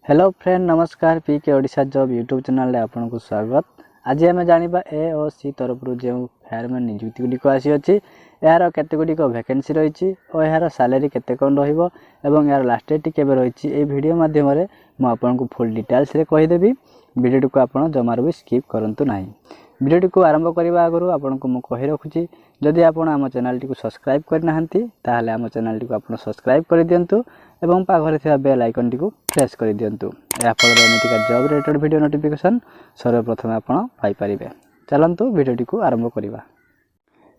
Hello friend नमस्कार पीके Odisha job YouTube channel रे आपन को स्वागत। आज आम जानिबा AOC तरफ जो फायरमैन नियुक्ति गुडी को आसी अछि यार केते गुडी को वैकेंसी रहिछि और यार सैलरी केते कोन रहिबो एवं यार लास्ट डेट केबे रहिछि ए वीडियो माध्यम रे म आपन को फुल डिटेल्स रे कहि देबी। वीडियो को आपन जमार भी स्किप करंतु नाही। वीडियो को आरंभ करबा आगरु आपन को म कहि रखुछि जदि आपन आम चैनल को सब्सक्राइब कर नाहंती ताहाले आम चैनल को आपन सब्सक्राइब कर दियंतु एवं पाखरे थिबा बेल आइकन को प्रेस कर दियंतु या फल एमितिका जॉब रिलेटेड वीडियो नोटिफिकेशन सर्वप्रथम आपन पाई परिबे। चलंतु वीडियो को आरंभ करिबा।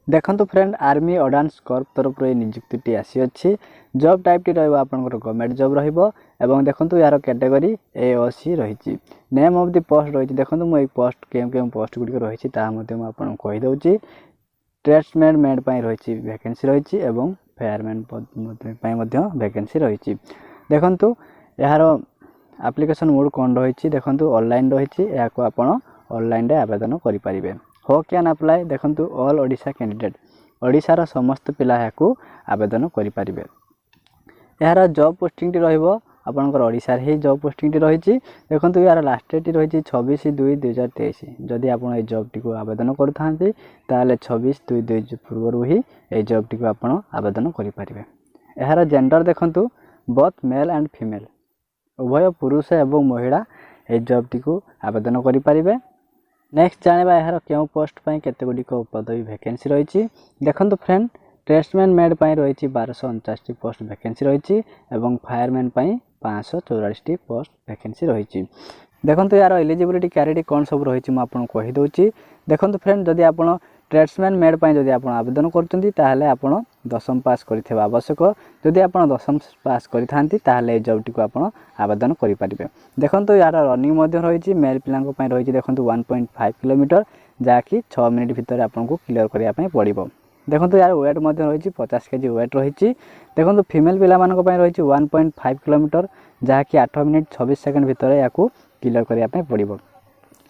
देखंतु फ्रेंड आर्मी ऑर्डिनेंस कॉर्प तरफ रे नियुक्ति आसी अछि। जॉब टाइप टी रहबो आपनकर गवर्नमेंट जॉब रहबो एवं देखंतु यार कैटेगरी AOC रहिछि। नेम ऑफ द पोस्ट रहिछि। देखंतु म एक पोस्ट केम पोस्ट गुडी रहिछि ता मध्ये म आपन कहि दउछि। ट्रेड्समैन मेड पई रहिछि वैकेंसी रहिछि एवं फायरमैन पद पई मध्ये वैकेंसी रहिछि। देखंतु यार एप्लीकेशन मोड कोन रहिछि देखंतु ऑनलाइन रहिछि याको आपन ऑनलाइन रे आवेदन करि परिबे। हो कैन अप्लाई देखंतु ऑल ओडिशा कैंडिडेट ओडिशा रा समस्त पिला याको आवेदन करि परिबे। यार जॉब पोस्टिंग टी रहइबो आपनकर ओडिशा रे जॉब पोस्टिंग टी रहिछि। देखंतु यार लास्ट डेट रहिछि 26/2/2023। जदि आपन ए जॉब टी को आवेदन करथांती ताले 26/2/2023 पूर्व ही ए जॉब टी को आपन आवेदन करि परिबे। यार जेंडर देखंतु बोथ मेल एंड फीमेल उभय पुरुष एवं महिला ए जॉब टी को आवेदन करि परिबे। नेक्स्ट जानबा यार केउ पोस्ट पई केते गुडी को पदवी वैकेंसी रहिछि। देखंतु फ्रेंड ट्रेड्समैन मेड पई रहिछि 1249 पोस्ट वैकेंसी रहिछि एवं फायरमैन पई 544 पोस्ट वैकेंसी रहिछि। देखंतु यार एलिजिबिलिटी क्राइटेरिया कोन सब रहिछि म आपन कहि दउछि। देखंतु फ्रेंड जदि आपन ट्रेड्समैन मेड पई जदि आपन आवेदन करचंती ताहाले आपन 10म पास करिथेबा आवश्यक। जदि आपन 10म पास करिथांती ताहाले ए जॉब टी को आपन आवेदन करि परिबे। देखंतु यार रनिंग मध्ये रहिछि मेल पिलांको पई रहिछि देखंतु 1.5 किलोमीटर जाकी 6 मिनिट भीतर आपन को क्लियर करिया पई पड़िबो। देखंतु यार वेट मध्ये रहिछि 50 केजी वेट रहिछि। देखंतु फीमेल पिला मानको पई रहिछि 1.5 किलोमीटर जाकी 8 मिनिट 26 सेकंड भीतर याको क्लियर करिया पई पड़िबो।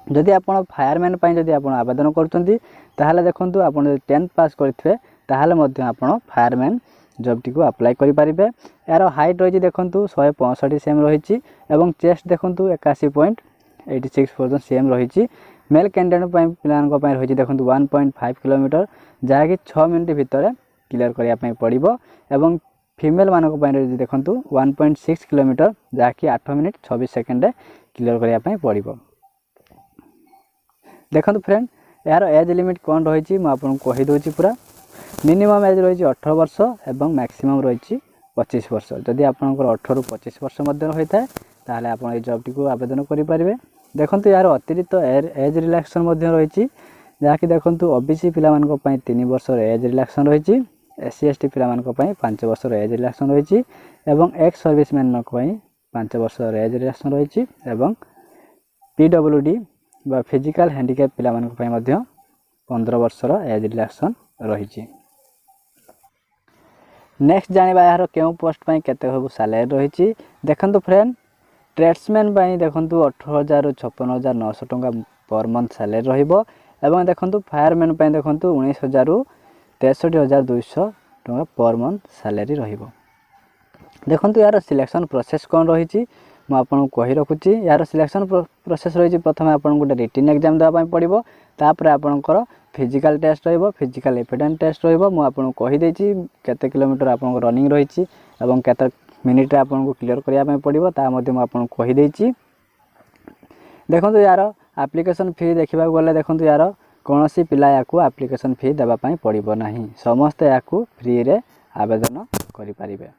जदि आपन फायरमैन पई जदि आपन आवेदन करचंती ताहाले देखंतु आपन 10th पास करथिबे ताहाले मध्ये आपन फायरमैन जॉब टी को अप्लाई करि परिबे। यार हाइट रहिछि देखंतु 165 सेम रहिछि एवं चेस्ट देखंतु 81.86 सेम रहिछि। मेल कैंडिडेट पई पिलान को पई रहिछि देखंतु 1.5 किलोमीटर जाकी 6 मिनिट भीतर क्लियर करिया पई पड़िबो एवं फीमेल मानको पई रहिछि देखंतु 1.6 किलोमीटर जाकी 8 मिनिट 26 सेकंड रे क्लियर करिया पई पड़िबो। देखंतु फ्रेंड यार एज लिमिट कोन रहिछि म आपन कहि दउछि पूरा। मिनिमम एज रहिछि 18 वर्ष एवं मैक्सिमम रहिछि 25 वर्ष। जदि आपनकर 18 रु 25 वर्ष मध्ये रहिथाय ताहाले आपन ए जॉब टी को आवेदन करि परिबे। देखंतु यार अतिरिक्त एज रिलैक्सेशन मध्ये रहिछि जाकी देखंतु ओबीसी पिला मानको पई 3 वर्ष एज रिलैक्सेशन रहिछि। SC ST पिला मानको पई 5 वर्ष एज रिलैक्सेशन रहिछि एवं एक्स सर्विसमैन मानको पई 5 वर्ष एज रिलैक्सेशन रहिछि एवं PWD बा फिजिकल हैंडिकैप पिला मानको पई मध्ये 15 वर्ष एज रिलैक्सेशन रहिछि। नेक्स्ट जानिबा यार केउ पोस्ट पई केते होबो सैलरी रहिछि। देखंतु फ्रेंड ट्रेड्समैन पई देखंतु 18,000 रु 56,900 टंका पर मंथ सैलरी रहिबो एवं देखंतु फायरमैन पई देखंतु 19,000 रु 63,200 टंका पर मंथ सैलरी रहिबो। देखंतु यार सिलेक्शन प्रोसेस कोन रहिछि म आपन कहि रखुछि। यार सिलेक्शन प्रोसेस रहिछि प्रथम आपन गोटे रिटन एग्जाम देबा पई पड़िबो तापर आपनकर फिजिकल टेस्ट रहिबो फिजिकल एफिडेंस टेस्ट रहिबो। म आपन कहि दैछि केते किलोमीटर आपन रनिंग रहिछि एवं केते मिनिट रे आपन को क्लियर करिया पई पड़िबो ता मध्ये म आपन कहि दैछि। देखंतु यार एप्लीकेशन फी देखिबा गले देखंतु यार कोनोसी पिला याकू एप्लीकेशन फी देबा पई पड़िबो नाही। समस्त याकू फ्री रे आवेदन करि परिबे।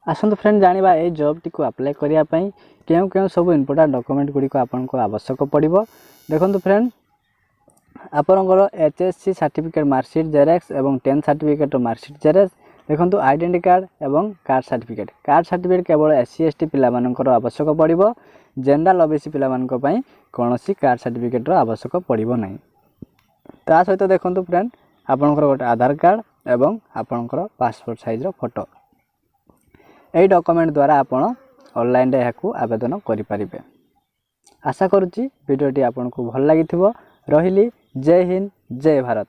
आसंतु फ्रेंड जानिबा ए जॉब टी को अप्लाई करिया पई केउ सब इंपोर्टेंट डॉक्यूमेंट गुडी को आपन को आवश्यक पड़िबो। देखंतु फ्रेंड आपनकर HSC सर्टिफिकेट मार्कशीट जेरॉक्स एवं 10th सर्टिफिकेट मार्कशीट जेरॉक्स देखंतु आइडेंटिटी कार्ड एवं कार्ड सर्टिफिकेट केवल SC ST पिला मानकर आवश्यक पड़िबो। जनरल OBC पिला मानक पई कोनोसी कार्ड सर्टिफिकेट रो आवश्यक पड़िबो नाही। ता सहित देखंतु फ्रेंड आपनकर गोटे आधार कार्ड एवं आपनकर पासपोर्ट साइज रो फोटो एई डॉक्यूमेंट द्वारा आपण ऑनलाइन रे याकू आवेदन करि परिबे। आशा करूची वीडियोटी आपन को भल लागिथिबो। रहिली जय हिंद जय भारत।